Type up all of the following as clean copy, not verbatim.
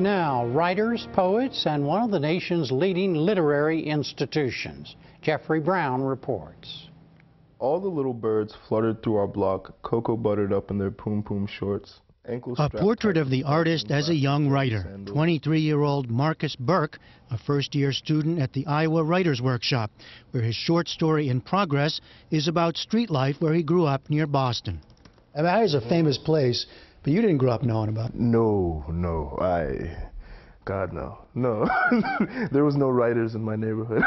now, writers, poets, and one of the nation's leading literary institutions. Jeffrey Brown reports. All the little birds fluttered through our block, cocoa buttered up in their poom-poom shorts. A portrait of the artist as a young writer, 23-year-old Marcus Burke, a first-year student at the Iowa Writers Workshop, where his short story In Progress is about street life where he grew up near Boston. I mean, Iowa's a famous place, but you didn't grow up knowing about it. No, God, no. There was no writers in my neighborhood.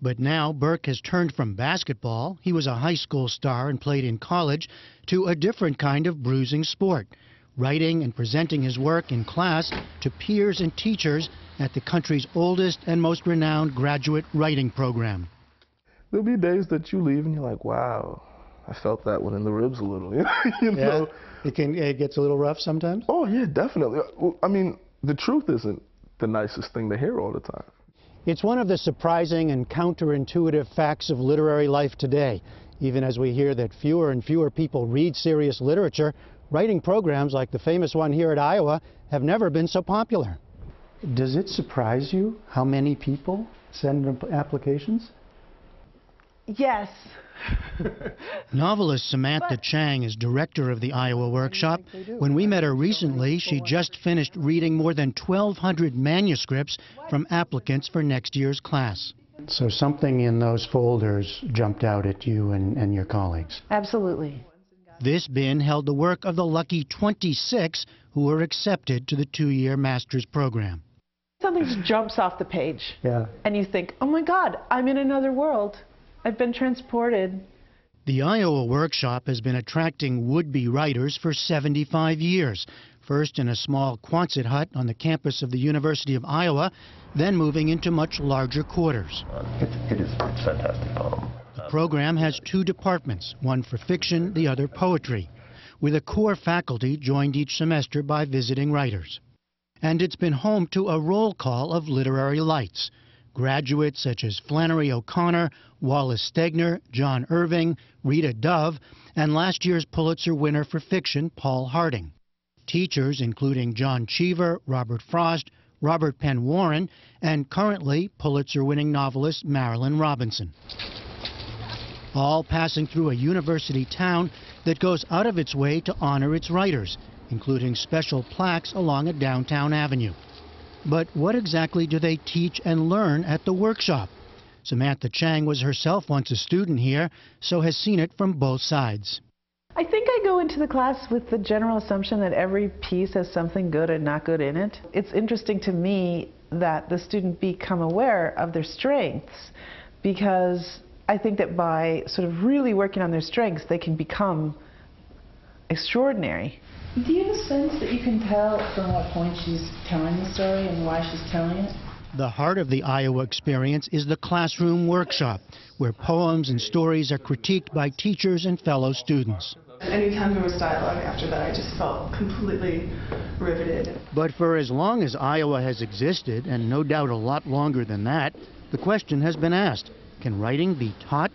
But now Burke has turned from basketball, he was a high school star and played in college, to a different kind of bruising sport, writing and presenting his work in class to peers and teachers at the country's oldest and most renowned graduate writing program. There'll be days that you leave and you're like, wow, I felt that one in the ribs a little. You know? Yeah, it gets a little rough sometimes? Oh, yeah, definitely. I mean, the truth isn't the nicest thing to hear all the time. It's one of the surprising and counterintuitive facts of literary life today. Even as we hear that fewer and fewer people read serious literature, writing programs like the famous one here at Iowa have never been so popular. Does it surprise you how many people send applications? Yes. Novelist Samantha Chang is director of the Iowa Workshop. When we met her recently, she just finished reading more than 1,200 manuscripts from applicants for next year's class. So something in those folders jumped out at you and your colleagues? Absolutely. This bin held the work of the lucky 26 who were accepted to the 2-year master's program. Something just jumps off the page. Yeah. And you think, oh my God, I'm in another world. I've been transported. The Iowa Workshop has been attracting would-be writers for 75 years, first in a small Quonset hut on the campus of the University of Iowa, then moving into much larger quarters. It's a fantastic poem. The program has 2 departments, one for fiction, the other poetry, with a core faculty joined each semester by visiting writers. And it's been home to a roll call of literary lights. Graduates such as Flannery O'Connor, Wallace Stegner, John Irving, Rita Dove, and last year's Pulitzer winner for fiction, Paul Harding. Teachers including John Cheever, Robert Frost, Robert Penn Warren, and currently Pulitzer-winning novelist Marilynne Robinson. All passing through a university town that goes out of its way to honor its writers, including special plaques along a downtown avenue. But what exactly do they teach and learn at the workshop? Samantha Chang was herself once a student here, so has seen it from both sides. I think I go into the class with the general assumption that every piece has something good and not good in it. It's interesting to me that the student become aware of their strengths, because I think that by sort of really working on their strengths, they can become extraordinary. Do you have a sense that you can tell from what point she's telling the story and why she's telling it? The heart of the Iowa experience is the classroom workshop, where poems and stories are critiqued by teachers and fellow students. Anytime there was dialogue after that, I just felt completely riveted. But for as long as Iowa has existed, and no doubt a lot longer than that, the question has been asked, can writing be taught?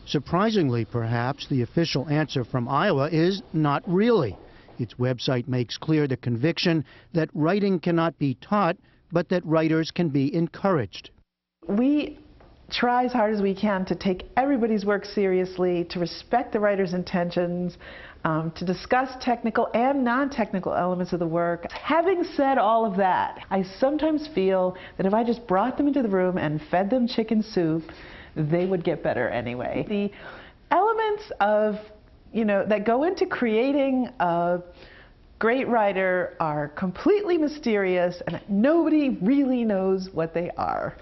Surprisingly, perhaps, the official answer from Iowa is not really. Its website makes clear the conviction that writing cannot be taught, but that writers can be encouraged. We try as hard as we can to take everybody's work seriously, to respect the writer's intentions, to discuss technical and non-technical elements of the work. Having said all of that, I sometimes feel that if I just brought them into the room and fed them chicken soup, they would get better anyway. The elements of that go into creating a great writer are completely mysterious, and nobody really knows what they are.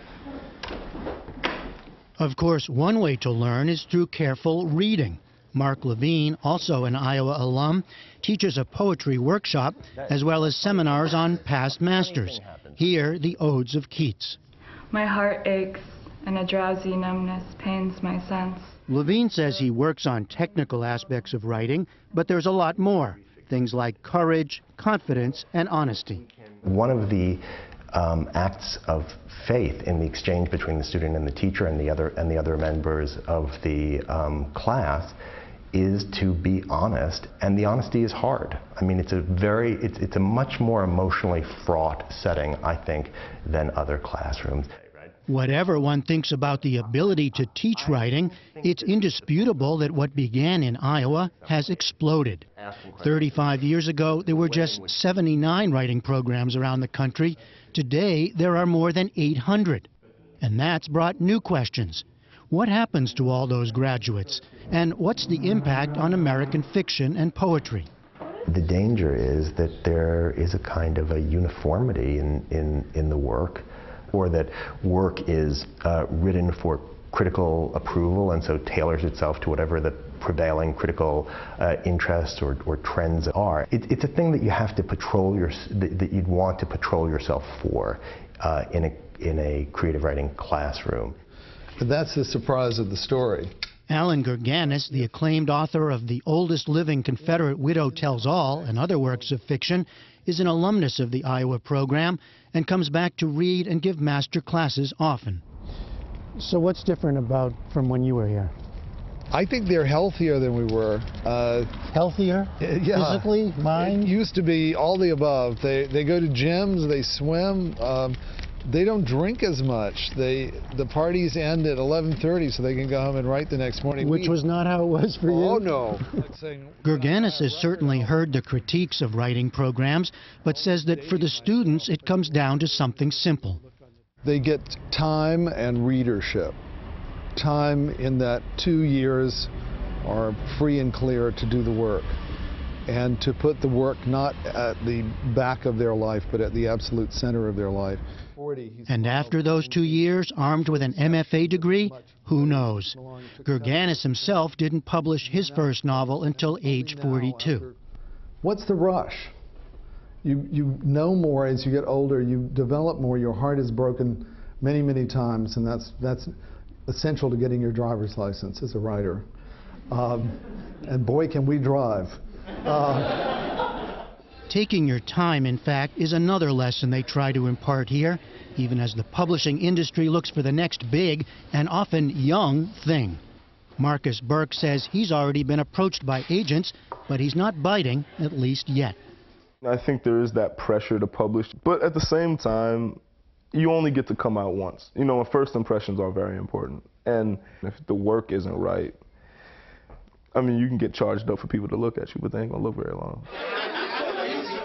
Of course, one way to learn is through careful reading. Mark Levine, also an Iowa alum, teaches a poetry workshop as well as seminars on past masters. Here, the Odes of Keats. My heart aches, and a drowsy numbness pains my sense. Levine says he works on technical aspects of writing, but there's a lot more. Things like courage, confidence, and honesty. One of the acts of faith in the exchange between the student and the teacher and the other members of the class is to be honest, and the honesty is hard. I mean, it's a much more emotionally fraught setting, I think, than other classrooms. Whatever one thinks about the ability to teach writing, it's indisputable that what began in Iowa has exploded. 35 years ago, there were just 79 writing programs around the country. Today, there are more than 800. And that's brought new questions. What happens to all those graduates? And what's the impact on American fiction and poetry? The danger is that there is a kind of a uniformity in the work, or that work is written for critical approval and so tailors itself to whatever the prevailing critical interests or trends are. It's a thing that you have to patrol that you'd want to patrol yourself for in a creative writing classroom. But that's the surprise of the story. Allen Gurganus, the acclaimed author of The Oldest Living Confederate Widow Tells All and other works of fiction, is an alumnus of the Iowa program and comes back to read and give master classes often. So what's different from when you were here? I think they're healthier than we were. Healthier? Yeah. Physically? Mind? It used to be all the above. They go to gyms, they swim. They don't drink as much. The parties end at 11:30 so they can go home and write the next morning. Which was not how it was for you? Oh, no. Gurganus has certainly heard the critiques of writing programs, but says that for the students it comes down to something simple. They get time and readership. Time in that 2 years are free and clear to do the work, and to put the work not at the back of their life, but at the absolute center of their life. And after those 2 years, armed with an MFA degree, who knows? Gurganus himself didn't publish his first novel until age 42. What's the rush? You know more as you get older, you develop more, your heart is broken many, many times, and that's essential to getting your driver's license as a writer. And boy, can we drive. Taking your time, in fact, is another lesson they try to impart here, even as the publishing industry looks for the next big and often young thing. Marcus Burke says he's already been approached by agents, but he's not biting, at least yet. I think there is that pressure to publish, but at the same time, you only get to come out once. You know, first impressions are very important. And if the work isn't right, I mean, you can get charged up for people to look at you, but they ain't gonna look very long.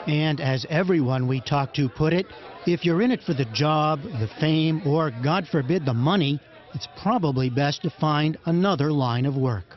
And as everyone we talk to put it, if you're in it for the job, the fame, or, God forbid, the money, it's probably best to find another line of work.